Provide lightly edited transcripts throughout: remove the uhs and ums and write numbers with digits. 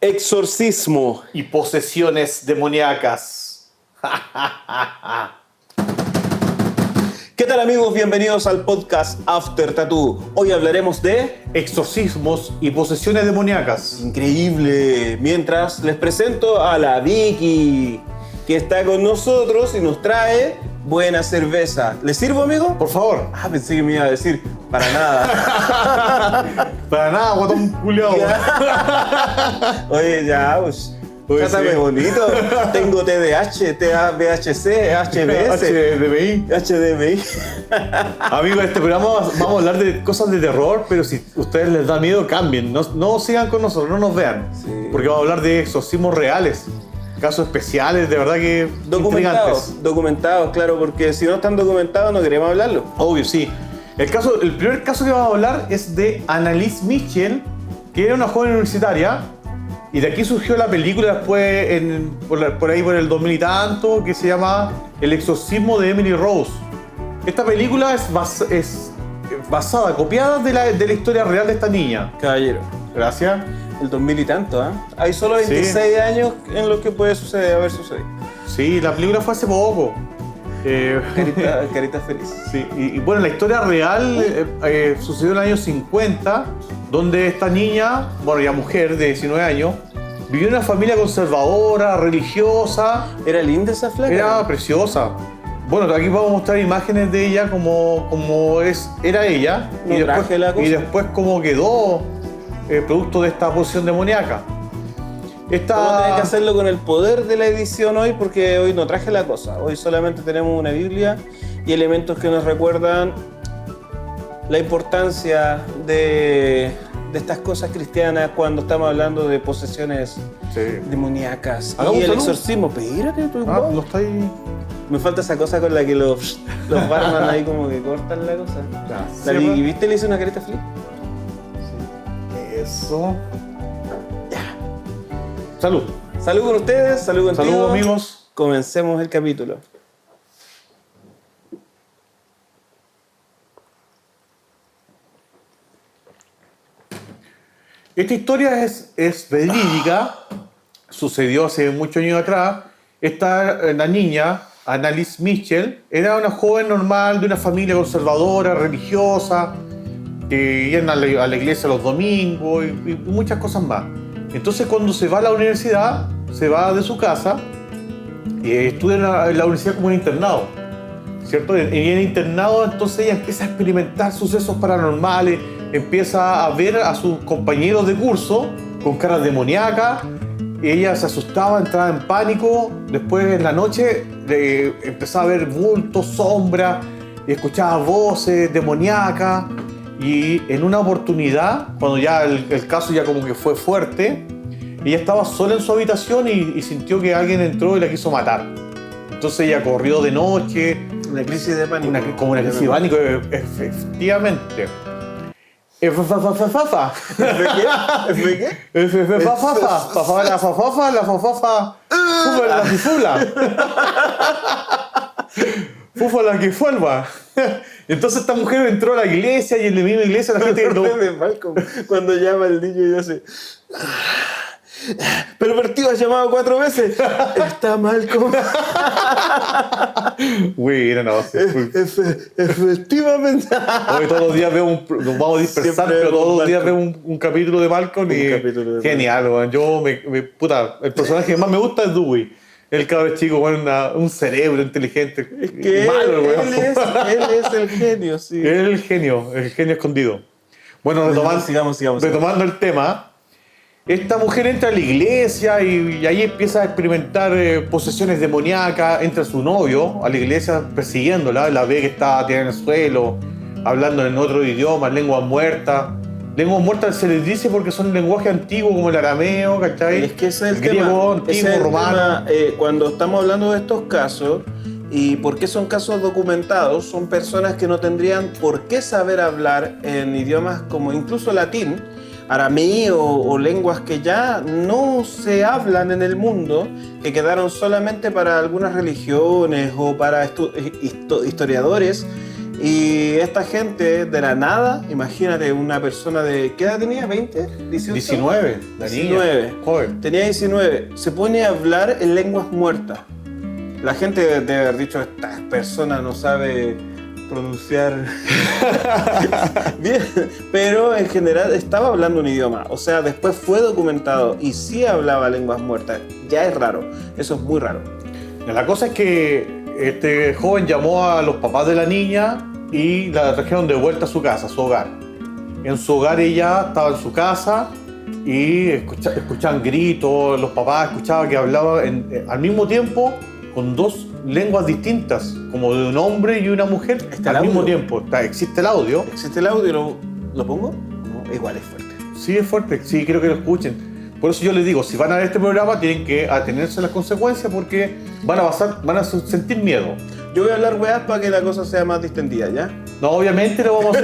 exorcismo y posesiones demoníacas. ¿Qué tal, amigos? Bienvenidos al podcast After Tattoo. Hoy hablaremos de... Exorcismos y posesiones demoníacas. Increíble. Mientras les presento a la Vicky, que está con nosotros y nos trae buena cerveza. ¿Le sirvo, amigo? Por favor. Pensé que me iba a decir para nada. Para nada, guatón culiao. Oye, ya, pues. Oye, Trátame sí. bonito. Tengo TDAH, VHC, HBS, HDMI. HDMI. Amigos, en este programa vamos a hablar de cosas de terror, pero si a ustedes les da miedo, cambien. No sigan con nosotros, no nos vean. Sí. Porque vamos a hablar de exorcismos reales. Casos especiales, de verdad que intrigantes. Documentados, claro, porque si no están documentados no queremos hablarlo. Obvio, sí. El primer caso que vamos a hablar es de Annalise Mitchell, que era una joven universitaria, y de aquí surgió la película después, por ahí por el 2000 y tanto, que se llama El exorcismo de Emily Rose. Esta película es basada, copiada de la historia real de esta niña. Caballero, Gracias. el 2000 y tanto, ¿ah? Hay solo 26 años en los que puede haber sucedido. Sí, la película fue hace poco. Carita feliz. Sí, y bueno, la historia real sucedió en el año 50, donde esta niña, bueno, ya mujer de 19 años, vivió en una familia conservadora, religiosa. ¿Era linda esa flaca? Era preciosa. Bueno, aquí vamos a mostrar imágenes de ella como era ella, No traje la cosa. y después cómo quedó producto de esta posesión demoníaca. Vamos a tener que hacerlo con el poder de la edición hoy, porque hoy no traje la cosa. Hoy solamente tenemos una Biblia y elementos que nos recuerdan la importancia de estas cosas cristianas cuando estamos hablando de posesiones demoníacas. Hagamos Y el salud. exorcismo. Espérate, tú, No está ahí. me falta esa cosa con la que los barman ahí como que cortan la cosa. Ya, La cierra. Vicky, ¿viste? Le hice una carita feliz. Eso. Salud. Salud con ustedes, salud contigo. Salud, amigos. Comencemos el capítulo. Esta historia es verídica, sucedió hace muchos años atrás. La niña, Annalise Mitchell, era una joven normal de una familia conservadora, religiosa, que iban a la iglesia los domingos y muchas cosas más. Entonces, cuando se va a la universidad, se va de su casa y estudia en la universidad como un internado, ¿cierto? Y en el internado, entonces ella empieza a experimentar sucesos paranormales, empieza a ver a sus compañeros de curso con caras demoníacas. Ella se asustaba, entraba en pánico. Después, en la noche, empezaba a ver bultos, sombras, y escuchaba voces demoníacas. Y en una oportunidad, cuando ya el caso ya como que fue fuerte, ella estaba sola en su habitación y sintió que alguien entró y la quiso matar. Entonces ella corrió de noche. Una crisis de pánico. Como una crisis de pánico, efectivamente. ¿Qué? Fufa la que fuelva. Entonces esta mujer entró a la iglesia y en la misma iglesia la gente de Malcolm, cuando llama el niño y hace... Pervertido, has llamado 4 veces. Está Malcolm. Bueno, no sé. Efectivamente. Hoy todos los días veo nos vamos a dispersar, Siempre pero todos los días veo Malcolm. un capítulo de Malcolm y capítulo de genial, weón. Puta, el personaje que más me gusta es Dewey. El cabrón chico con un cerebro inteligente. Es que malo, él weón. es el genio, sí. Él es el genio escondido. Bueno, Sigamos. retomando el tema, esta mujer entra a la iglesia y ahí empieza a experimentar posesiones demoníacas. Entra su novio a la iglesia persiguiéndola, la ve que está tirada en el suelo, hablando en otro idioma, lenguas muertas. Lenguas muertas se les dice porque son lenguaje antiguo como el arameo, ¿cachai? Es que ese es el griego, tema. Ese antiguo, es el romano. tema, cuando estamos hablando de estos casos, y por qué son casos documentados, son personas que no tendrían por qué saber hablar en idiomas como incluso latín, arameo o lenguas que ya no se hablan en el mundo, que quedaron solamente para algunas religiones o para historiadores Y esta gente de la nada, imagínate una persona de... ¿Qué edad tenía? ¿20? ¿18? 19, la niña. 19. Joven. Tenía 19. Se pone a hablar en lenguas muertas. La gente debe haber dicho, esta persona no sabe pronunciar bien, pero en general estaba hablando un idioma. O sea, después fue documentado y sí hablaba lenguas muertas. Ya es raro. Eso es muy raro. La cosa es que este joven llamó a los papás de la niña y la trajeron de vuelta a su casa, a su hogar. En su hogar ella estaba en su casa y escuchaban gritos, los papás escuchaban que hablaba al mismo tiempo con dos lenguas distintas, como de un hombre y una mujer al mismo tiempo. Existe el audio. ¿Existe el audio? ¿Lo pongo? No, igual es fuerte. Sí, es fuerte, sí, quiero que lo escuchen. Por eso yo les digo, si van a ver este programa tienen que atenerse a las consecuencias porque van a sentir miedo. Yo voy a hablar weas para que la cosa sea más distendida, ¿ya? No, obviamente lo vamos a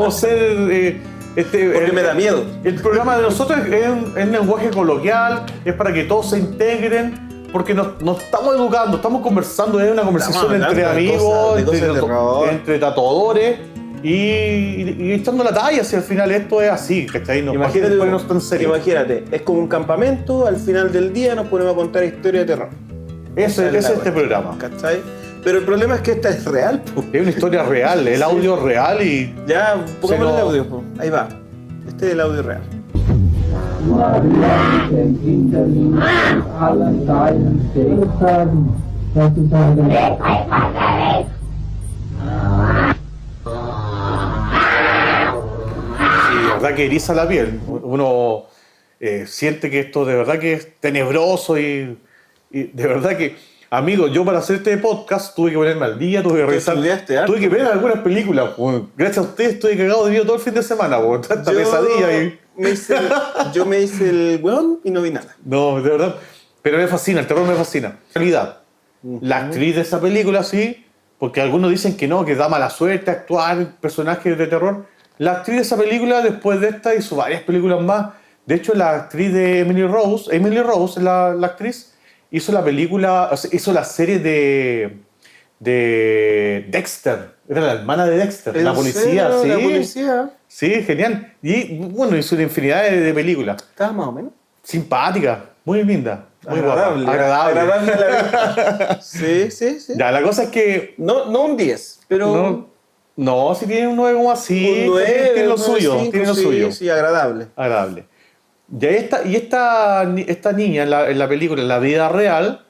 hacer, porque me da miedo. El programa de nosotros es un lenguaje coloquial, es para que todos se integren, porque nos estamos educando, estamos conversando, es una conversación entre amigos, entre tatuadores y echando la talla, si al final esto es así, ¿cachai? No imagínate, ponernos tan serios. Imagínate, es como un campamento, al final del día nos ponemos a contar historias de terror. Ese es este programa. ¿Cachai? Pero el problema es que esta es real, po. Es una historia real, el audio es real y... Ya, pongamos el audio, po. Ahí va. Este es el audio real. Sí, de verdad que eriza la piel. Uno siente que esto de verdad que es tenebroso y de verdad que... Amigos, yo para hacer este podcast tuve que ponerme al día, tuve que revisar, tuve que ver algunas películas. Pues. Gracias a ustedes estoy cagado de miedo todo el fin de semana, pues. Tanta pesadilla. Yo me hice el weón y no vi nada. No, de verdad. Pero me fascina, el terror me fascina. En realidad, la actriz de esa película sí, porque algunos dicen que no, que da mala suerte actuar personajes de terror. La actriz de esa película, después de esta, hizo varias películas más. De hecho, la actriz de Emily Rose es la actriz, hizo la película, o sea, hizo la serie de Dexter. Era la hermana de Dexter, la policía, sí. La policía. Sí, genial. Y bueno, hizo una infinidad de películas. Estaba más o menos. Simpática, muy linda, muy agradable. Guapa. Agradable. A la vista. Sí. Ya, la cosa es que... No un 10, pero... No, si tiene un 9 como así. Un 9, tiene lo suyo. 5, tiene lo suyo. Sí, agradable. Agradable. Y esta niña en la película, en la vida real,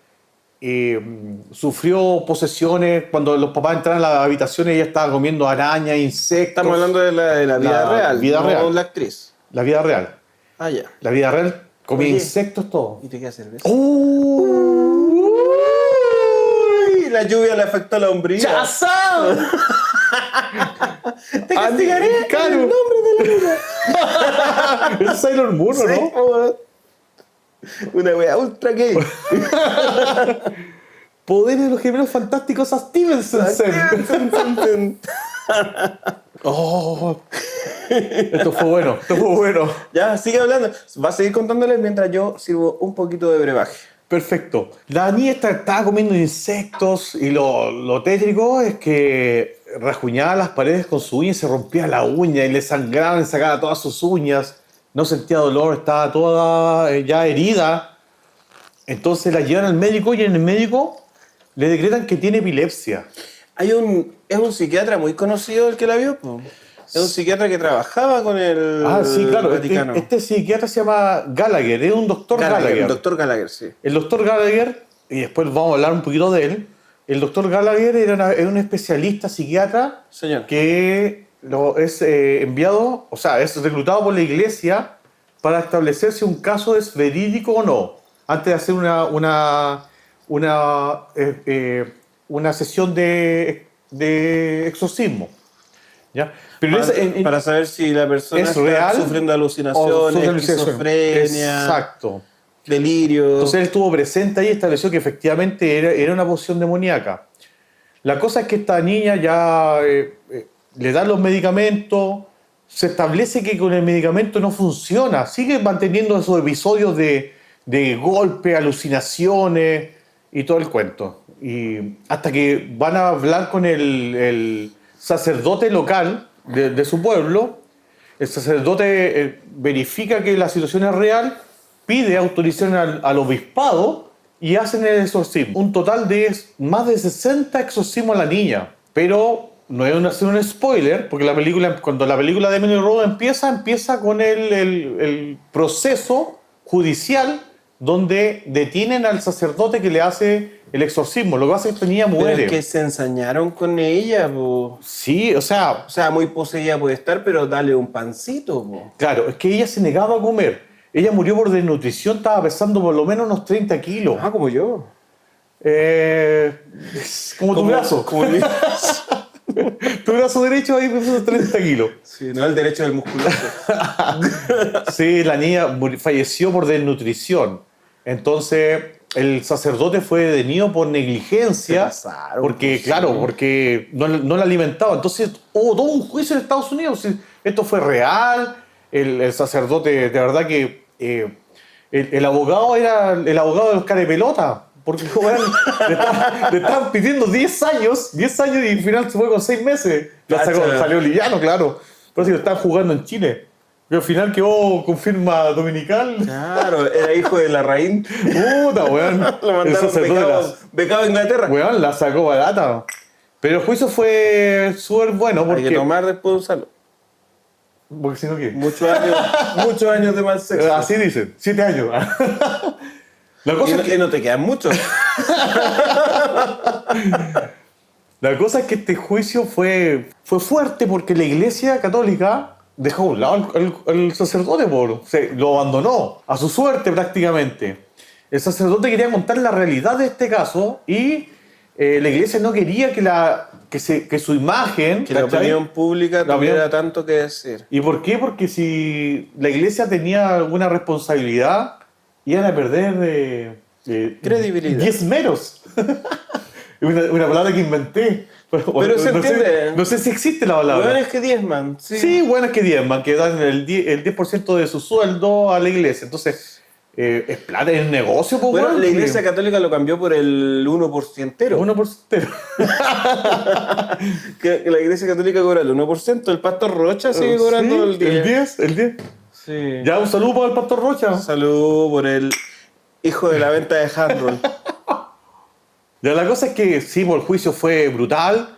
sufrió posesiones cuando los papás entraron a la habitación y ella estaba comiendo arañas, insectos. Estamos hablando de la vida real, vida real. No la actriz. La vida real. Ah, ya. La vida real comía insectos, todo. ¿Y te queda cerveza? La lluvia le afectó a la hombría. ¡Chazao! Te castigaré en el nombre de la luna. Es Sailor Moon, sí, ¿no? Una wea ultra gay. Poderes de los gemelos fantásticos a Stevenson. Oh, esto fue bueno. Ya, sigue hablando. Va a seguir contándoles mientras yo sirvo un poquito de brebaje. Perfecto. La niña estaba comiendo insectos y lo tétrico es que rasguñaba las paredes con su uña y se rompía la uña y le sangraba y sacaba todas sus uñas. No sentía dolor, estaba toda ya herida. Entonces la llevan al médico y en el médico le decretan que tiene epilepsia. Es un psiquiatra muy conocido el que la vio. Es un psiquiatra que trabajaba con el sí, claro. Vaticano. Este psiquiatra se llama Gallagher, es un doctor Gallagher. El doctor Gallagher, sí. El doctor Gallagher, y después vamos a hablar un poquito de él, el doctor Gallagher era un especialista psiquiatra. Señor. Que es enviado, o sea, es reclutado por la iglesia para establecer si un caso es verídico o no, antes de hacer una sesión de exorcismo. ¿Ya? Pero para saber si la persona está real, sufriendo alucinaciones, esquizofrenia, exacto, delirio. Entonces él estuvo presente ahí y estableció que efectivamente era una posesión demoníaca. La cosa es que esta niña ya le dan los medicamentos, se establece que con el medicamento no funciona, sigue manteniendo esos episodios de golpe, alucinaciones y todo el cuento. Y hasta que van a hablar con el sacerdote local de su pueblo. El sacerdote verifica que la situación es real, pide autorización al obispado y hacen el exorcismo. Un total de más de 60 exorcismos a la niña. Pero no es un spoiler, porque cuando la película de Emily Rose empieza con el proceso judicial donde detienen al sacerdote que le hace el exorcismo. Lo que pasa es que esta niña muere. Pero es que se ensañaron con ella, po. Sí, o sea, muy poseída puede estar, pero dale un pancito, po. claro, es que ella se negaba a comer. Ella murió por desnutrición, estaba pesando por lo menos unos 30 kilos. Ah, como yo. Como tu brazo. Como el... Tu brazo derecho ahí pesó 30 kilos. Sí, no el derecho del musculoso. Sí, la niña falleció por desnutrición. Entonces, el sacerdote fue detenido por negligencia. Porque, pues, claro, sí. porque no la alimentaba. Entonces, hubo todo un juicio en Estados Unidos. Esto fue real. El sacerdote, de verdad que el abogado era el abogado de los carepelota. Porque bueno, le estaban pidiendo 10 años y al final se fue con 6 meses. Salió liviano, claro. Por eso lo estaban jugando en Chile. Y al final quedó con firma dominical. Claro, era hijo de la Larraín. Puta, weón. Lo mandaron becado a Inglaterra. Weón, la sacó barata. Pero el juicio fue súper bueno porque... Hay que tomar después de usarlo. Porque si no, ¿qué? Muchos años de mal sexo. Así dicen, 7 años. La cosa es que no te quedan muchos. La cosa es que este juicio fue fuerte porque la Iglesia Católica dejó a un lado al sacerdote, lo abandonó a su suerte prácticamente. El sacerdote quería contar la realidad de este caso y la Iglesia no quería que su imagen... Que la opinión pública tuviera tanto que decir. ¿Y por qué? Porque si la Iglesia tenía alguna responsabilidad, iban a perder credibilidad. Diezmeros. una palabra que inventé. Pero se entiende. No sé si existe la palabra. Buenas que diezman. Sí, buenas que diezman, que dan el 10% de su sueldo a la iglesia. Entonces, es plata, es negocio. Bueno, la Iglesia Católica lo cambió por el 1%. 1%. que la Iglesia Católica cobra el 1%. El pastor Rocha sigue cobrando el 10%. El 10. Sí. Ya, un saludo para el pastor Rocha. Un saludo por el hijo de la venta de handroll. Ya, la cosa es que sí, el juicio fue brutal,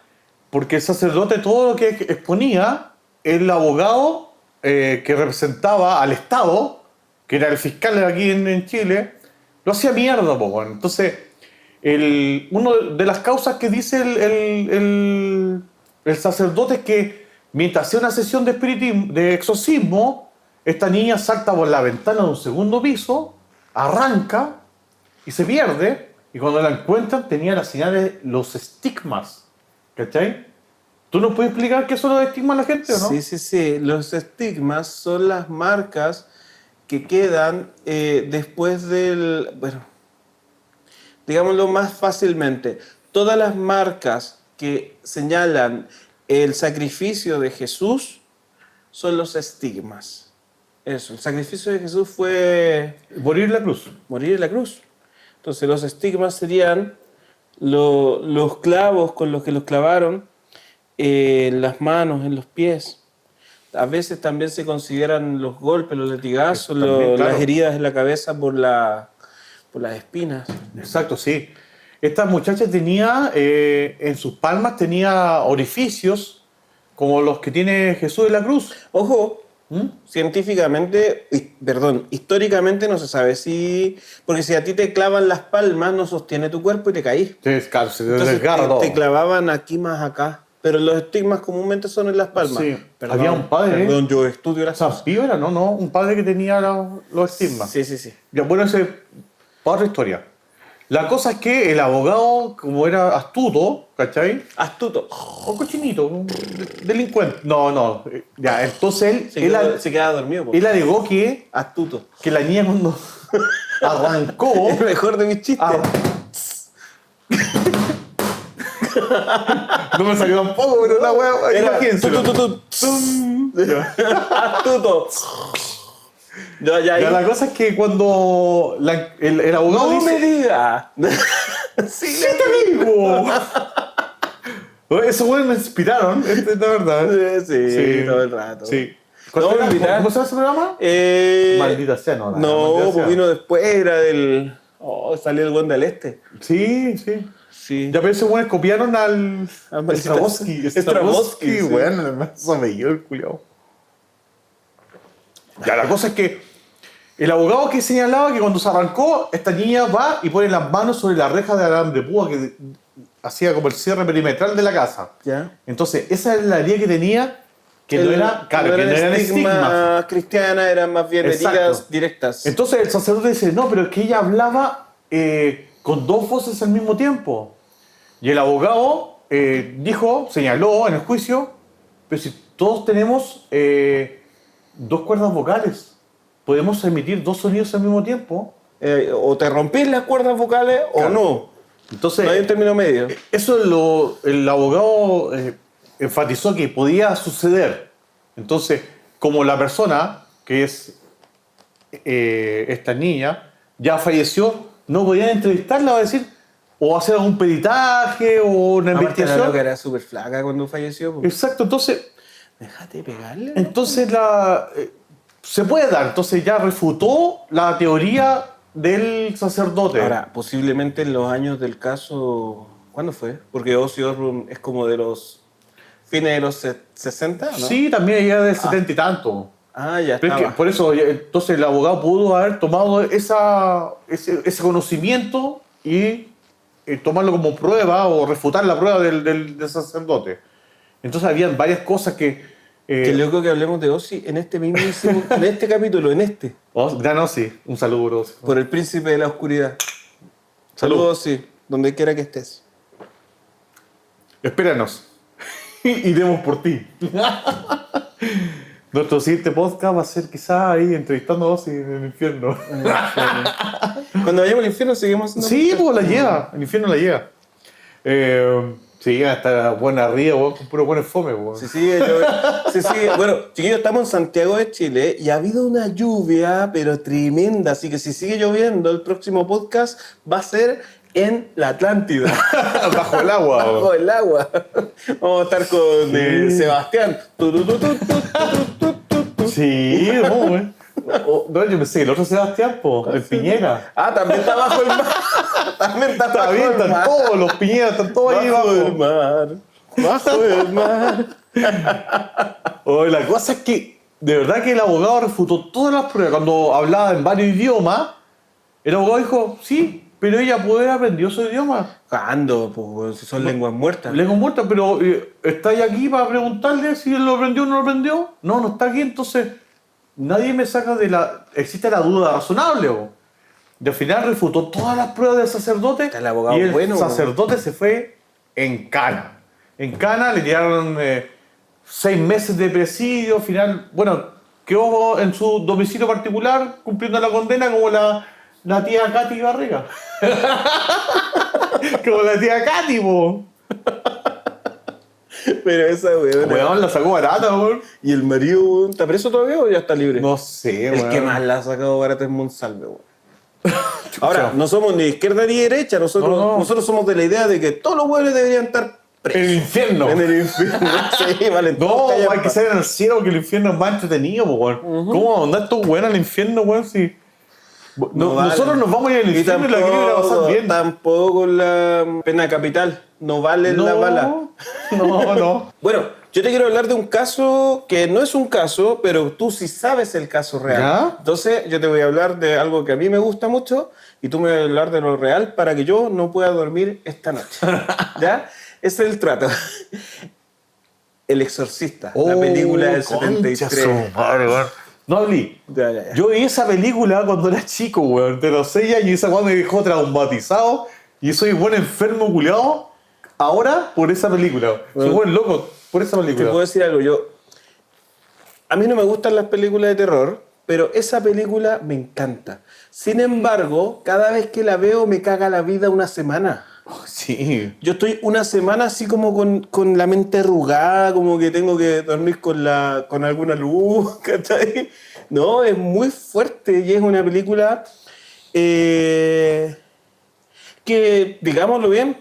porque el sacerdote todo lo que exponía, el abogado que representaba al Estado, que era el fiscal aquí en Chile, lo hacía mierda, po. Entonces, una de las causas que dice el sacerdote es que mientras hacía una sesión de exorcismo, esta niña salta por la ventana de un segundo piso, arranca y se pierde. Y cuando la encuentran tenía las señales, los estigmas. ¿Cachai? ¿Tú nos puedes explicar qué son los estigmas a la gente o no? Sí. Los estigmas son las marcas que quedan después del... Bueno, digámoslo más fácilmente. Todas las marcas que señalan el sacrificio de Jesús son los estigmas. Eso, el sacrificio de Jesús fue... Morir en la cruz. Morir en la cruz. Entonces los estigmas serían los clavos con los que los clavaron en las manos, en los pies. A veces también se consideran los golpes, los latigazos, también, claro, las heridas en la cabeza por las espinas. Exacto, sí. Esta muchacha tenía, en sus palmas tenía orificios como los que tiene Jesús en la cruz. Ojo, históricamente no se sabe si... Porque si a ti te clavan las palmas, no sostiene tu cuerpo y te caís. Se desgarra todo. Te clavaban aquí más acá. Pero los estigmas comúnmente son en las palmas. Sí. Había un padre. Perdón, yo estudio las ¿San Pío era? No. Un padre que tenía los estigmas. Sí. Ya, bueno, ese para otra historia. La cosa es que el abogado, como era astuto, ¿cachai? Astuto. O cochinito, un delincuente. No. Ya, entonces Se quedaba dormido. Él alegó que Astuto. Que la niña cuando arrancó... El mejor de mis chistes. No me salió tampoco, pero la wea... Imagínense. Astuto. Ya, la cosa es que cuando el abogado no dice... me diga. ¡Sí te digo! Esos güeyes me inspiraron, es la verdad. Sí, todo el rato. Sí. No, ¿Cómo se mira. llama ese programa? Maldita sea, no. No, Maldita pues sea. vino después, era del... Oh, salió el buen del este. Sí, sí. Sí. Ya, pero esos güeyes copiaron al Maldita Stravosky. sea. Stravosky, sí. Bueno, el más somellido el culiao. Ya, la cosa es que el abogado que señalaba que cuando se arrancó, esta niña va y pone las manos sobre la reja de alambre de púa que hacía como el cierre perimetral de la casa. ¿Ya? Entonces, esa era la herida que tenía, que no era, claro, que no eran estigmas. estigmas cristianas, eran más bien Exacto. heridas directas. Entonces el sacerdote dice, no, pero es que ella hablaba con dos voces al mismo tiempo. Y el abogado señaló en el juicio, pero si todos tenemos dos cuerdas vocales, podemos emitir dos sonidos al mismo tiempo. O te rompís las cuerdas vocales Claro. o no. Entonces, No hay un término medio. eso el abogado enfatizó que podía suceder. Entonces, como la persona, que es esta niña, ya falleció, no podían entrevistarla o decir, o hacer algún peritaje o una Aparte, la investigación. loca era súper flaca cuando falleció. pues. Exacto, entonces Déjate pegarle. se puede dar. Entonces ya refutó la teoría del sacerdote. Ahora, posiblemente en los años del caso... ¿Cuándo fue? Porque Ozzy Osbourne es como de los... Fines de los 60, ¿no? Sí, también ya de 70 y tanto. Ah, ya Pero es estaba. que por eso, entonces el abogado pudo haber tomado ese conocimiento y tomarlo como prueba o refutar la prueba del sacerdote. Entonces habían varias cosas que... Qué loco que hablemos de Ozzy en este mismísimo... en este capítulo, en este. Gran Ozzy, un saludo, bro. Por el príncipe de la oscuridad. Saludos, Ozzy, donde quiera que estés. Espéranos. Iremos por ti. Nuestro siguiente podcast va a ser quizás ahí entrevistando a Ozzy en el infierno. Cuando vayamos al infierno seguimos haciendo Sí, podcast. pues la lleva. El infierno la lleva. Sí, hasta buena arriba, con puro buen fome. Sí, sigue. Bueno, chiquillos, estamos en Santiago de Chile y ha habido una lluvia, pero tremenda. Así que si sigue lloviendo, el próximo podcast va a ser en la Atlántida. Bajo el agua. Bajo el agua. Vamos a estar con Sebastián. Sí, no, güey. No, yo pensé que el otro Sebastián, el Piñera. Ah, también está bajo el mar. También está Está bajo bien, el están mar. todos los Piñeras, están todos ahí Bajo el abajo. mar. Bajo el mar. La cosa es que, de verdad que el abogado refutó todas las pruebas. Cuando hablaba en varios idiomas, el abogado dijo, sí, pero ella puede haber aprendido su idioma. ¿Cuándo? Pues si son lenguas muertas. Lengua muerta, pero ¿está ahí aquí para preguntarle si él lo aprendió o no lo aprendió? No está aquí, entonces nadie me saca de la... Existe la duda razonable, ¿o? Y al final refutó todas las pruebas del sacerdote. Está el abogado y el bueno, sacerdote se fue en cana. En cana le tiraron 6 meses de presidio. Al final, bueno, quedó en su domicilio particular cumpliendo la condena como la tía Katy Barriga. Como la tía Katy, po. Pero esa weón. Weón, la sacó barata, weón. ¿Y el marido, weón, está preso todavía o ya está libre? No sé, El weón. que más la ha sacado barata es Monsalve, weón. Ahora, no somos ni izquierda ni derecha, nosotros somos de la idea de que todos los hueones deberían estar presos. En el infierno. En el infierno. Sí, vale. No, hay que ser en el cielo, que el infierno es más entretenido, po, weón. ¿Cómo vamos a andar estos weones al infierno, weón? Si... Nosotros nos vamos a ir al infierno y la queremos pasar bien. Tampoco la pena capital. No vale la bala. No. Bueno, yo te quiero hablar de un caso que no es un caso, pero tú sí sabes el caso real. ¿Ya? Entonces, yo te voy a hablar de algo que a mí me gusta mucho y tú me vas a hablar de lo real para que yo no pueda dormir esta noche. ¿Ya? Ese es el trato. El Exorcista, la película del 73. No hablé. Ya. Yo vi esa película cuando era chico, weón, de los 6 años, y esa weón me dejó traumatizado y soy buen enfermo culiado ahora por esa película. Soy buen loco por esa Te película. puedo decir algo, a mí no me gustan las películas de terror, pero esa película me encanta. Sin embargo, cada vez que la veo me caga la vida una semana. Sí. Yo estoy una semana así como con la mente arrugada, como que tengo que dormir con alguna luz, ¿cachai? No, es muy fuerte y es una película que, digámoslo bien,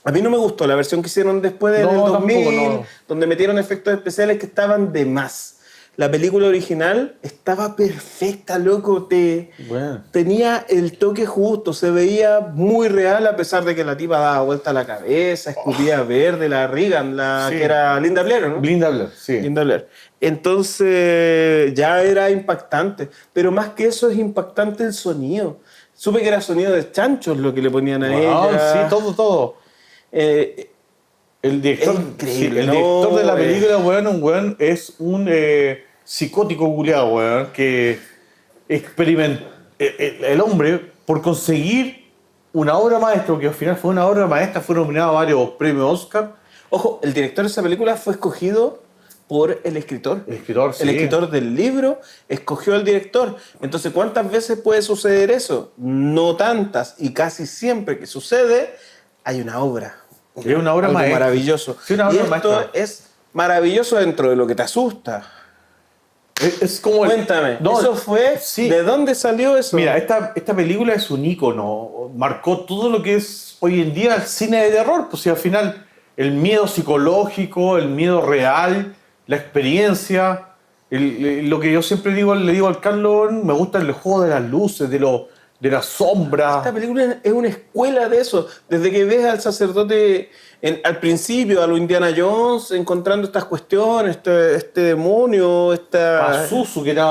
A mí no me gustó la versión que hicieron después del No, 2000, tampoco, no. donde metieron efectos especiales que estaban de más. La película original estaba perfecta, loco. Bueno. Tenía el toque justo, se veía muy real a pesar de que la tipa daba vuelta a la cabeza, escupía verde, la Reagan, Sí. que era Linda Blair, ¿no? Linda Blair, sí. Linda Blair. Entonces ya era impactante, pero más que eso es impactante el sonido. Supe que era sonido de chanchos lo que le ponían a Wow, ella. sí, todo. Eh, El director, Es increíble, sí, el ¿no? director de la película, weón, es un psicótico culiado, weón, que experimenta. El hombre, por conseguir una obra maestra, que al final fue una obra maestra, fue nominado a varios premios Oscar. Ojo, el director de esa película fue escogido por el escritor. El escritor, sí. El escritor del libro escogió al director. Entonces, ¿cuántas veces puede suceder eso? No tantas. Y casi siempre que sucede, hay una obra. Es una obra Algo maestra. maravilloso. Sí, una y obra esto maestra. es maravilloso dentro de lo que te asusta. Es como el- Cuéntame, No, ¿eso fue? sí. ¿De dónde salió eso? Mira, esta película es un ícono, marcó todo lo que es hoy en día el cine de terror, pues si al final el miedo psicológico, el miedo real, la experiencia, lo que yo siempre le digo al Carlos, me gusta el juego de las luces, de la sombra. Esta película es una escuela de eso. Desde que ves al sacerdote al principio, a lo Indiana Jones, encontrando estas cuestiones, este demonio, esta... Pazuzu, que era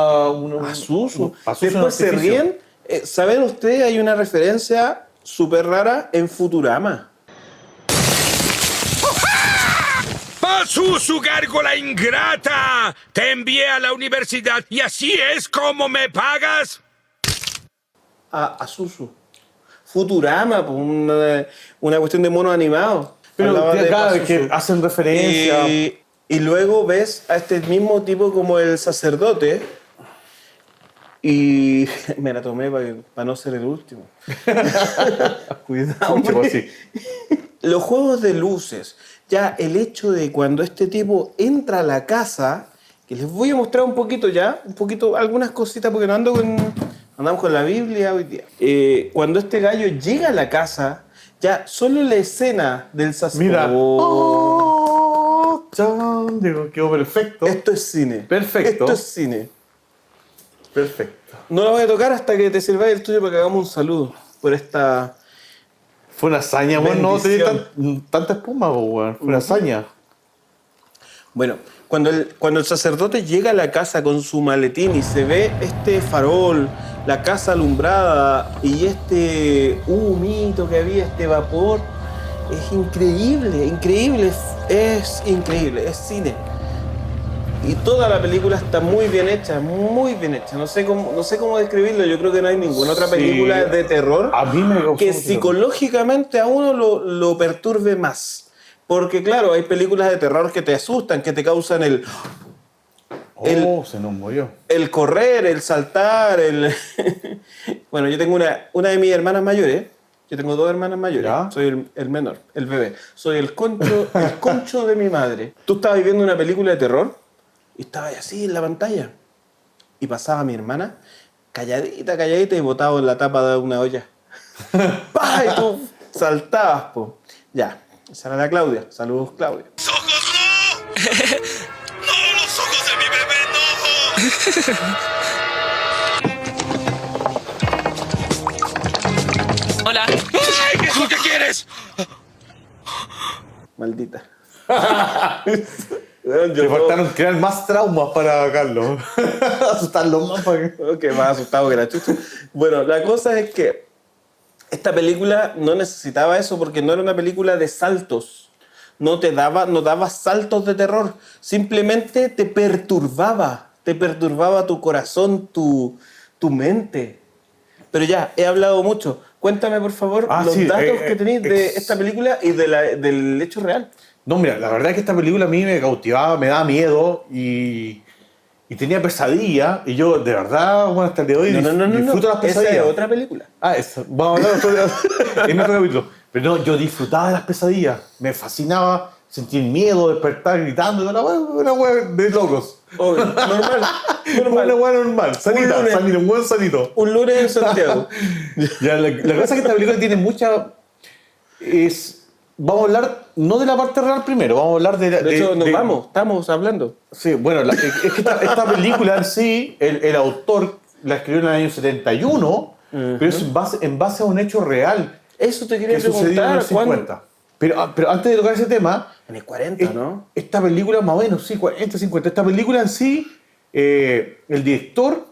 Pazuzu. Pazuzu en Después se artificio. ríen. ¿Saben ustedes? Hay una referencia súper rara en Futurama. Pazuzu, gárgola ingrata. Te envié a la universidad y así es como me pagas. A Suzu. Futurama, pues, una cuestión de monos animados. Pero Hablaba de cada vez Pazuzu. que hacen referencia. Y luego ves a este mismo tipo como el sacerdote. Y me la tomé para no ser el último. Cuidado, Tipo hombre. así. Los juegos de luces. Ya el hecho de cuando este tipo entra a la casa, que les voy a mostrar un poquito ya, algunas cositas, porque andamos con la Biblia hoy día. Cuando este gallo llega a la casa, ya solo la escena del sacerdote. Mira. Oh, Chan, digo, quedó perfecto. esto es cine. Perfecto. Esto es cine. Perfecto. No lo voy a tocar hasta que te sirva el tuyo para que hagamos un saludo por esta... Fue una hazaña, weón, no tenía Bendición. tanta espuma, weón. Fue una hazaña. Bueno, cuando el sacerdote llega a la casa con su maletín y se ve este farol, la casa alumbrada y este humito que había, este vapor, es increíble, es increíble, es cine. Y toda la película está muy bien hecha, muy bien hecha. No sé cómo describirlo, yo creo que no hay ninguna otra Sí. película de terror A mí me causó que mucho psicológicamente a uno lo perturbe más. Porque claro, hay películas de terror que te asustan, que te causan Se nos murió. el correr, el saltar, Bueno, yo tengo una de mis hermanas mayores. Yo tengo dos hermanas mayores. ¿Ya? Soy el menor, el bebé. Soy el concho de mi madre. Tú estabas viendo una película de terror y estabas así en la pantalla. Y pasaba mi hermana, calladita, y botaba en la tapa de una olla. ¡Pah! Y tú saltabas, po. Ya, esa era la Claudia. Saludos, Claudia. ¡Los ojos no! ¡No, los ojos de mi bebé no! Hola. ¡Ay, qué es lo que quieres! Maldita. Le faltaron crear más traumas para Carlos. Asustarlo más para que... Que más asustado que la chucha. Bueno, la cosa es que esta película no necesitaba eso porque no era una película de saltos. No daba saltos de terror. Simplemente te perturbaba tu corazón, tu mente. Pero ya, he hablado mucho. Cuéntame, por favor, los datos que tenéis de esta película y del hecho real. No, mira, la verdad es que esta película a mí me cautivaba, me daba miedo y tenía pesadillas. Y yo, de verdad, bueno, hasta el día de hoy disfruto las Esa pesadillas. es otra película. Ah, eso. Vamos a hablar en otro capítulo. Pero no, yo disfrutaba de las pesadillas. Me fascinaba sentir miedo, despertar gritando. Una wea de locos. Obvio, normal. Una wea normal. Sanita, un buen sanito. Un lunes en Santiago. Ya, la cosa es que esta película tiene mucha... vamos a hablar no de la parte real primero, vamos a hablar de... De hecho, estamos hablando. Sí, bueno, es que esta película en sí, el autor la escribió en el año 71, pero es en base a un hecho real Eso te quería que sucedió en preguntar. los 50. Pero antes de tocar ese tema... En el 40, ¿no? Esta película, más o menos, sí, 40, 50. Esta película en sí, el director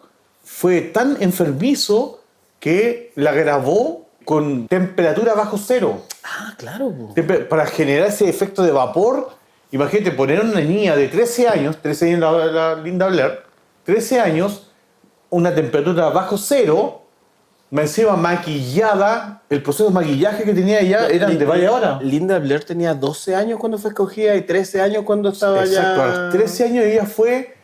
fue tan enfermizo que la grabó con temperatura bajo cero. Ah, claro. Po. Para generar ese efecto de vapor. Imagínate, poner a una niña de 13 años la Linda Blair, 13 años, una temperatura bajo cero, más encima maquillada, el proceso de maquillaje que tenía ella eran de varias horas. Linda Blair tenía 12 años cuando fue escogida y 13 años cuando estaba Exacto, a ya... los 13 años ella fue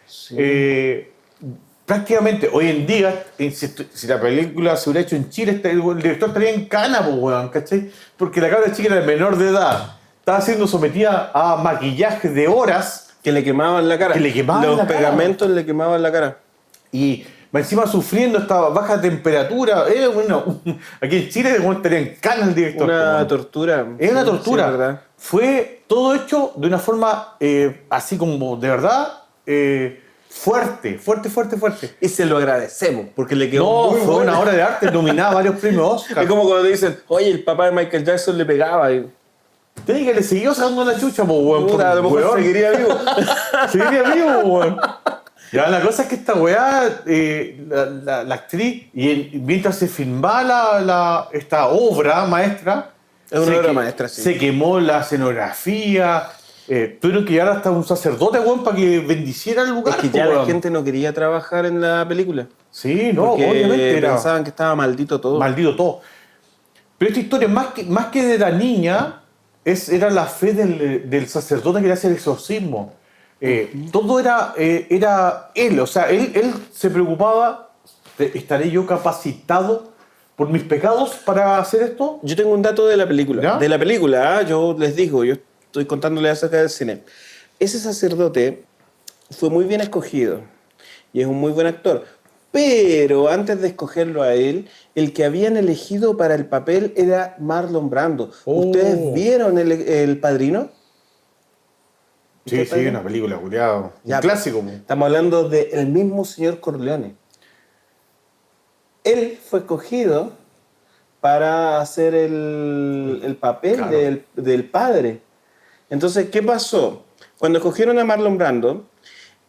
prácticamente, hoy en día, si la película se hubiera hecho en Chile, el director estaría en cana, pues, weón, ¿cachai? Porque la cabra chica era menor de edad, estaba siendo sometida a maquillaje de horas. Que le quemaban la cara. Que le quemaban Los la cara. pegamentos le quemaban la cara. Y encima sufriendo esta baja temperatura. Bueno, aquí en Chile estaría en cana el director. Una tortura. Es una tortura. Sí, ¿verdad? Fue todo hecho de una forma así como de verdad fuerte. Y se lo agradecemos, porque le quedó No, muy fue buena. una obra de arte nominada a varios premios Oscar. Es como cuando te dicen, oye, el papá de Michael Jackson le pegaba. Y... Te dije que le siguió sacando la chucha, po, weón. Puta, a lo mejor Weón. seguiría vivo. Seguiría vivo, weón. Ya, la cosa es que esta weá, la actriz, mientras se filmaba esta obra maestra... Es una obra maestra, sí. Se quemó la escenografía, tuvieron que llegar hasta un sacerdote, weón, para que bendiciera el lugar. Es que ya la gente no quería trabajar en la película. Sí, no, porque obviamente era pensaban que estaba maldito todo. maldito todo. Pero esta historia, más que de la niña, era la fe del sacerdote que le hace el exorcismo. Todo era él, o sea, él se preocupaba, ¿estaré yo capacitado por mis pecados para hacer esto? Yo tengo un dato de la película. ¿Ya? De la película, yo les digo, yo estoy contándole acerca del cine. Ese sacerdote fue muy bien escogido y es un muy buen actor. Pero antes de escogerlo a él, el que habían elegido para el papel era Marlon Brando. Oh. ¿Ustedes vieron el Padrino? Sí, sí, una película, culiado. Ya, Un clásico. po. Estamos hablando del mismo señor Corleone. Él fue escogido para hacer el papel Claro. del padre. Entonces, ¿qué pasó? Cuando escogieron a Marlon Brando,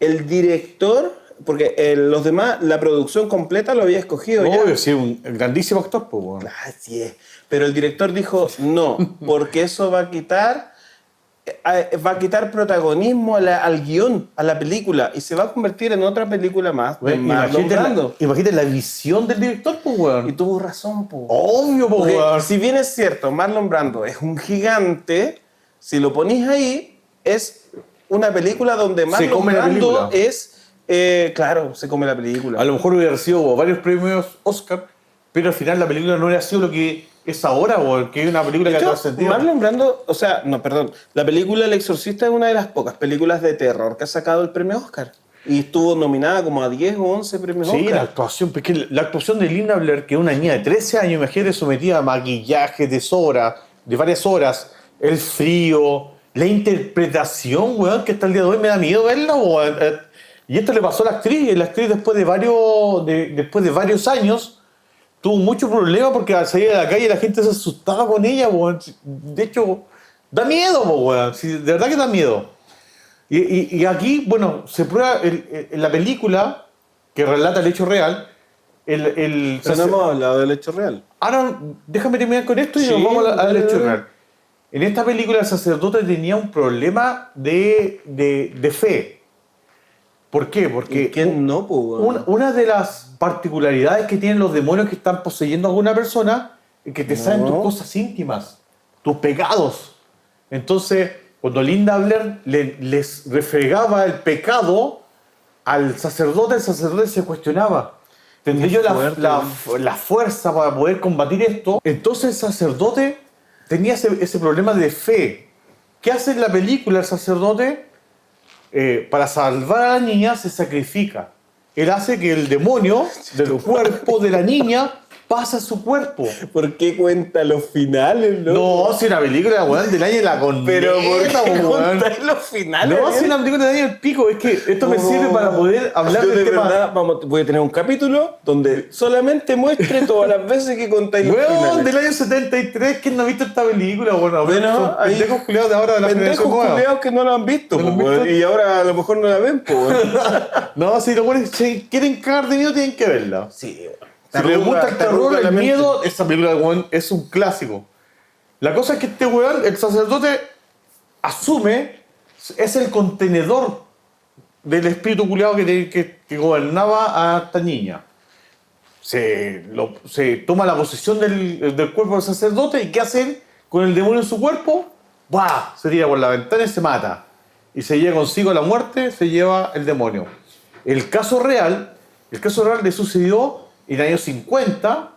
el director, porque los demás, la producción completa lo había escogido ya. Obvio, sí, un grandísimo actor, pues, weón. Así es. Pero el director dijo, no, porque eso va a quitar protagonismo al guión, a la película, y se va a convertir en otra película más de Marlon Brando. Imagínate la visión del director, pues, weón. Y tuvo razón, po. Obvio, pues, Porque weón. si bien es cierto, Marlon Brando es un gigante, si lo ponís ahí, es una película donde Marlon come la Brando película. es... claro, se come la película. A lo mejor hubiera sido varios premios Oscar, pero al final la película no hubiera sido lo que es ahora, weón, que es una película que ha De hecho, trascendido. Marlon Brando, o sea, no, perdón, la película El Exorcista es una de las pocas películas de terror que ha sacado el premio Oscar. Y estuvo nominada como a 10 o 11 premios Sí, Oscar. la actuación, porque la actuación de Linda Blair, que es una niña de 13 años, imagínate, sometida a maquillaje de varias horas, el frío, la interpretación, weón, que hasta el día de hoy me da miedo verla, weón. Y esto le pasó a la actriz, y la actriz después de varios años tuvo mucho problema porque al salir a la calle la gente se asustaba con ella, weón. De hecho, da miedo, weón. Sí, de verdad que da miedo. Y aquí, bueno, se prueba en la película que relata el hecho real. Pero no hemos hablado del hecho real. Ahora, déjame terminar con esto y Sí, nos vamos al dale, hecho dale. real. En esta película el sacerdote tenía un problema de fe. ¿Por qué? Porque ¿Quién no, po, weón? una de las particularidades que tienen los demonios que están poseyendo a alguna persona es que te saben tus cosas íntimas, tus pecados. Entonces, cuando Linda Blair les refregaba el pecado al sacerdote, el sacerdote se cuestionaba. ¿Tendré yo la fuerza para poder combatir esto? Entonces el sacerdote tenía ese problema de fe. ¿Qué hace en la película el sacerdote? Para salvar a la niña se sacrifica. Él hace que el demonio del cuerpo de la niña pasa a su cuerpo. ¿Por qué cuenta los finales, No, si una película, weón, del año de la corneta, Pero ¿por qué weón. contar los finales? No, si una película del año del pico. Es que esto me sirve para poder hablar Yo de del tema. verdad, voy a tener un capítulo donde solamente muestre todas las veces que contáis los Weón, finales. del año 73, ¿quién no ha visto esta película? Bueno, Bueno, son pendejos culiados de ahora de la pendejos generación nueva. culiados que no lo han visto, ¿No lo han po, weón, visto? y ahora a lo mejor no la ven, po, weón. No, si los buenos se quieren cagar de miedo, tienen que verla. Sí, weón. Si les gusta el Te arruga terror, la el mente. miedo, esa película, weón, es un clásico. La cosa es que este weón, el sacerdote, asume, es el contenedor del espíritu culiado que gobernaba a esta niña. Se toma la posesión del cuerpo del sacerdote y ¿qué hace él? Con el demonio en su cuerpo, ¡buah! Se tira por la ventana y se mata. Y se lleva consigo la muerte, se lleva el demonio. El caso real le sucedió en el año 50,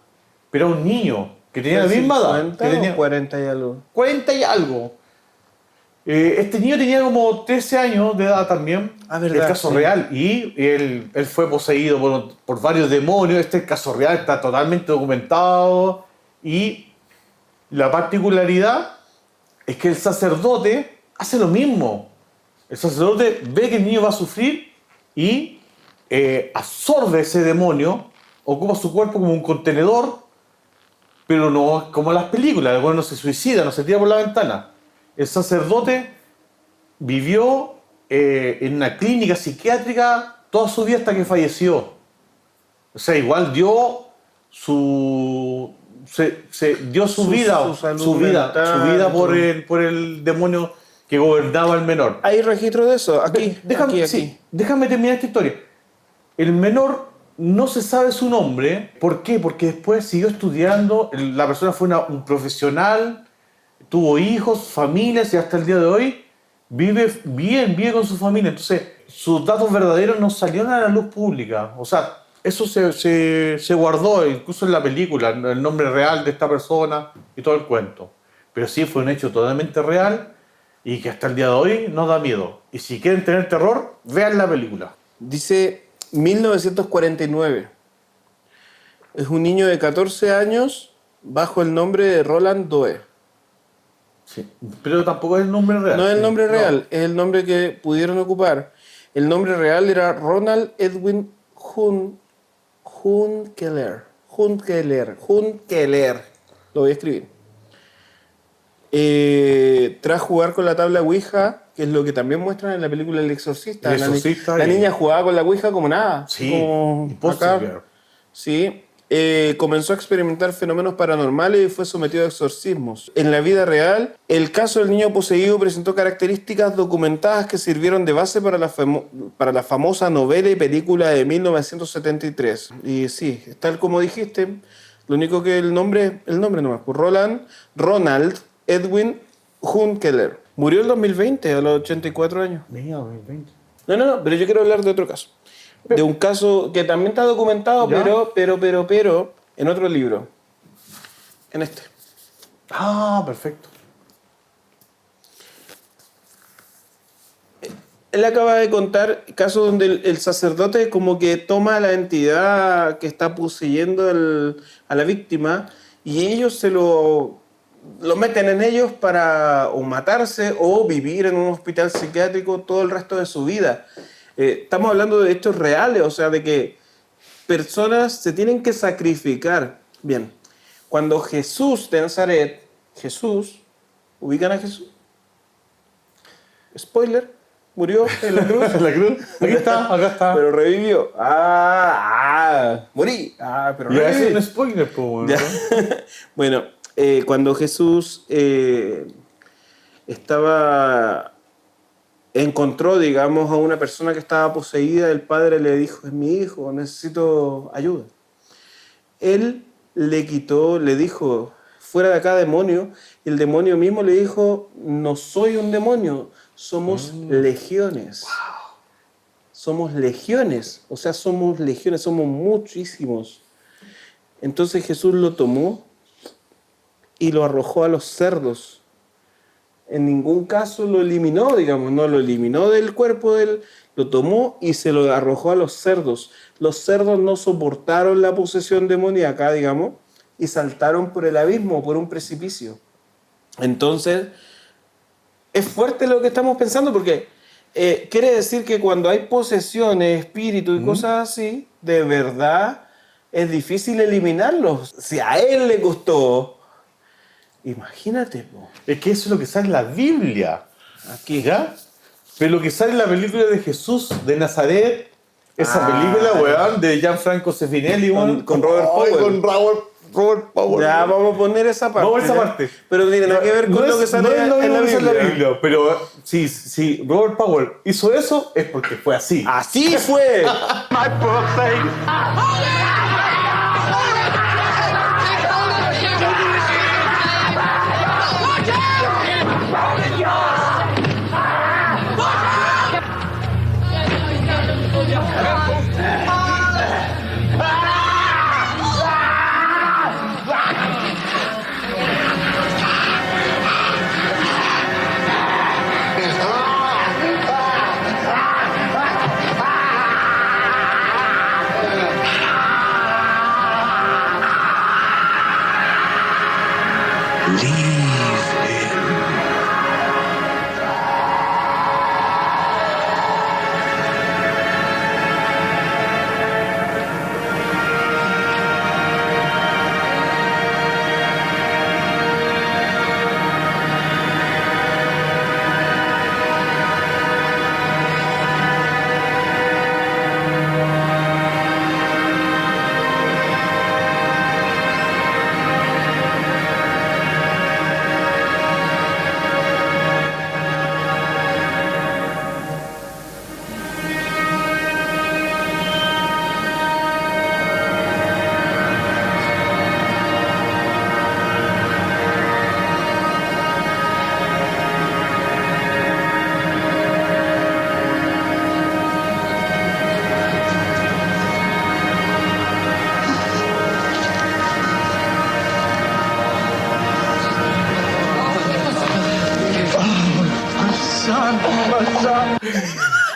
pero a un niño que tenía la misma edad. 50 Que tenía o 40 y algo. 40 y algo. Este niño tenía como 13 años de edad también. Ah, verdad, El caso sí. real. Y él fue poseído por varios demonios. Este caso real está totalmente documentado. Y la particularidad es que el sacerdote hace lo mismo. El sacerdote ve que el niño va a sufrir y absorbe ese demonio, ocupa su cuerpo como un contenedor, pero no es como las películas. El bueno no se suicida, no se tira por la ventana. El sacerdote vivió en una clínica psiquiátrica toda su vida hasta que falleció. O sea, igual dio su vida, salud su vida mental, por el demonio que gobernaba al menor. ¿Hay registro de eso? Aquí, Déjame, aquí. sí, déjame terminar esta historia. El menor no se sabe su nombre. ¿Por qué? Porque después siguió estudiando. La persona fue un profesional, tuvo hijos, familias y hasta el día de hoy vive vive con su familia. Entonces, sus datos verdaderos no salieron a la luz pública. O sea, eso se guardó incluso en la película, el nombre real de esta persona y todo el cuento. Pero sí fue un hecho totalmente real y que hasta el día de hoy no da miedo. Y si quieren tener terror, vean la película. Dice 1949. Es un niño de 14 años bajo el nombre de Roland Doe. Sí, pero tampoco es el nombre real. No es el Sí, nombre no. real, es el nombre que pudieron ocupar. El nombre real era Ronald Edwin Hunkeler. Lo voy a escribir. Tras jugar con la tabla Ouija, que es lo que también muestran en la película El Exorcista. El Exorcista La y- niña jugaba con la Ouija como nada. Sí, como imposible. acá. Sí. Comenzó a experimentar fenómenos paranormales y fue sometido a exorcismos. En la vida real, el caso del niño poseído presentó características documentadas que sirvieron de base para la famosa novela y película de 1973. Y sí, tal como dijiste, lo único que el nombre nomás, pues Ronald Edwin Hunkeler. Murió en 2020, a los 84 años. Mira, 2020. No, pero yo quiero hablar de otro caso. De un caso que también está documentado, ¿Ya? pero, en otro libro. En este. Ah, perfecto. Él acaba de contar casos donde el sacerdote como que toma a la entidad que está poseyendo a la víctima y ellos se lo meten en ellos para o matarse o vivir en un hospital psiquiátrico todo el resto de su vida. Estamos hablando de hechos reales, o sea, de que personas se tienen que sacrificar. Bien, cuando Jesús de Nazaret, ¿ubican a Jesús? Spoiler, murió en la cruz. ¿La cruz? Aquí está, acá está. Pero revivió. Morí. Pero Ya, ese es reviví. un spoiler, pues, bueno, Ya. ¿no? Bueno, cuando Jesús encontró, digamos, a una persona que estaba poseída, el padre le dijo, es mi hijo, necesito ayuda. Él le dijo, fuera de acá demonio, y el demonio mismo le dijo, no soy un demonio, somos legiones. Somos legiones, o sea, somos legiones, somos muchísimos. Entonces Jesús lo tomó y lo arrojó a los cerdos. en ningún caso lo eliminó, digamos, no lo eliminó del cuerpo del, lo tomó y se lo arrojó a los cerdos. Los cerdos no soportaron la posesión demoníaca, digamos, y saltaron por el abismo, por un precipicio. Entonces, es fuerte lo que estamos pensando porque quiere decir que cuando hay posesiones, espíritus y cosas así, de verdad es difícil eliminarlos. Si a él le costó, imagínate, po. Es que eso es lo que sale en la Biblia. Aquí. ¿Ya? Pero lo que sale en la película de Jesús de Nazaret, esa película, weón, de Gianfranco Seffinelli, weón. Con Robert Ay, Powell. Con Robert Powell. Ya, vamos a poner esa parte. Vamos a esa ¿ya? parte. Pero no tiene nada que ver con No lo que es- sale no es lo en mismo la que sale Biblia. en la Biblia. Pero si Robert Powell hizo eso, es porque fue así. Así fue.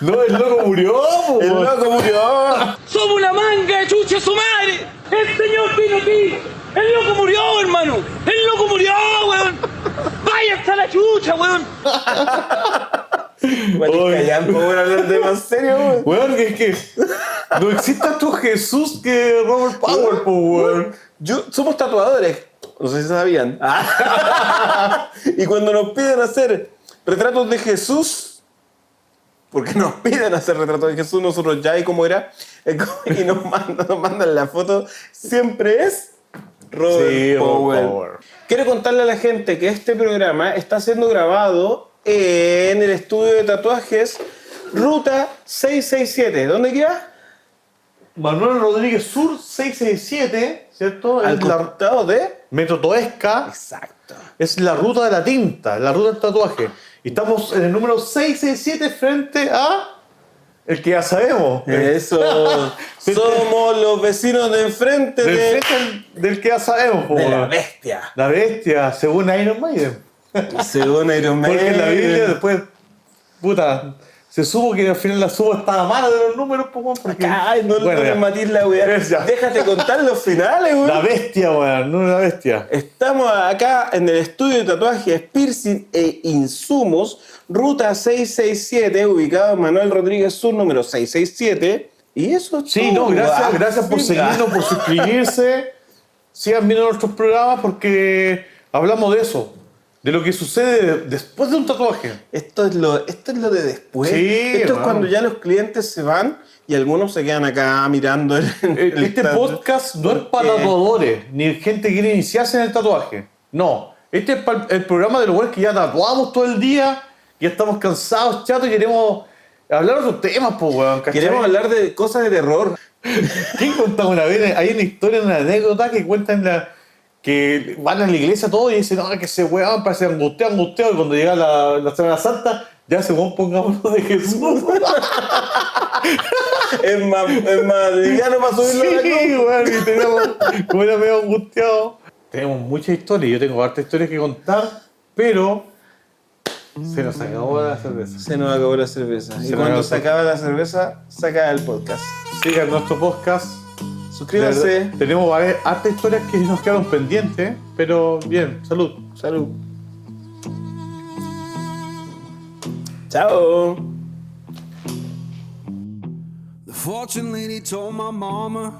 No, el loco murió, po, El weón. loco murió. ¡Somos una manga de chucha su madre! ¡El señor vino aquí! ¡El loco murió, hermano! ¡El loco murió, weón! ¡Vaya hasta la chucha, weón! Marica, ya, por hablar de más serio, weón. Weón, que es que no existe otro Jesús que Robert Powell, po, weón. Somos tatuadores. No sé si sabían. Y cuando nos piden hacer retratos de Jesús, porque nos piden hacer retratos de Jesús, nosotros ya, y cómo era, y nos mandan la foto, siempre es Robert Powell. Quiero contarle a la gente que este programa está siendo grabado en el estudio de tatuajes Ruta 667. ¿Dónde queda? Manuel Rodríguez Sur 667, ¿cierto? Al Es la costado de... Metro Toesca. Exacto. Es la ruta de la tinta, la ruta del tatuaje. Y estamos en el número 667 frente a el que ya sabemos. Eso. Somos los vecinos de enfrente Del, del que ya sabemos. po, de la weón. bestia. La bestia, según Iron Maiden. Según Iron Maiden. Porque en la Biblia después, puta, se supo que al final la suma estaba mala de los números, po, weón, porque... Ay, no Bueno, le ya. matir la weá. Ya. Déjate contar los finales, weón. La bestia, weón, no la bestia. Estamos acá en el estudio de tatuajes, piercing e insumos, ruta 667, ubicado en Manuel Rodríguez Sur, número 667. Y eso es Sí, todo. no, gracias, Ah, gracias por sí, seguirnos, por suscribirse. Sigan viendo nuestros programas porque hablamos de eso. De lo que sucede después de un tatuaje. Esto es lo de después. Sí, Esto es hermano. cuando ya los clientes se van y algunos se quedan acá mirando el Este tatu- podcast no es para tatuadores, ni gente que quiere iniciarse en el tatuaje. No. Este es para el programa de los güeyes que ya tatuamos todo el día, ya estamos cansados, chatos, y queremos hablar de otros temas, pues, weón. ¿cachai? Queremos hablar de cosas de terror. ¿Quién contaba una vez? Hay una historia, una anécdota que cuentan que van a la iglesia todos y dicen, no, que ese weón parece angustiado, y cuando llega la Semana Santa, ya se pongámonos de Jesús. Es más liviano para subirlo a la cruz. Sí, weón, y teníamos, como era medio angustiado. Tenemos muchas historias, yo tengo hartas historias que contar, pero Se nos acabó la cerveza. Se nos acabó la cerveza. Se Y nos cuando acabó se todo. acaba la cerveza, se acaba el podcast. Sigan nuestro podcast. Suscríbanse. De verdad, tenemos hartas historias que nos quedaron pendientes, pero bien, salud. Salud. Chao. The fortune lady told my mama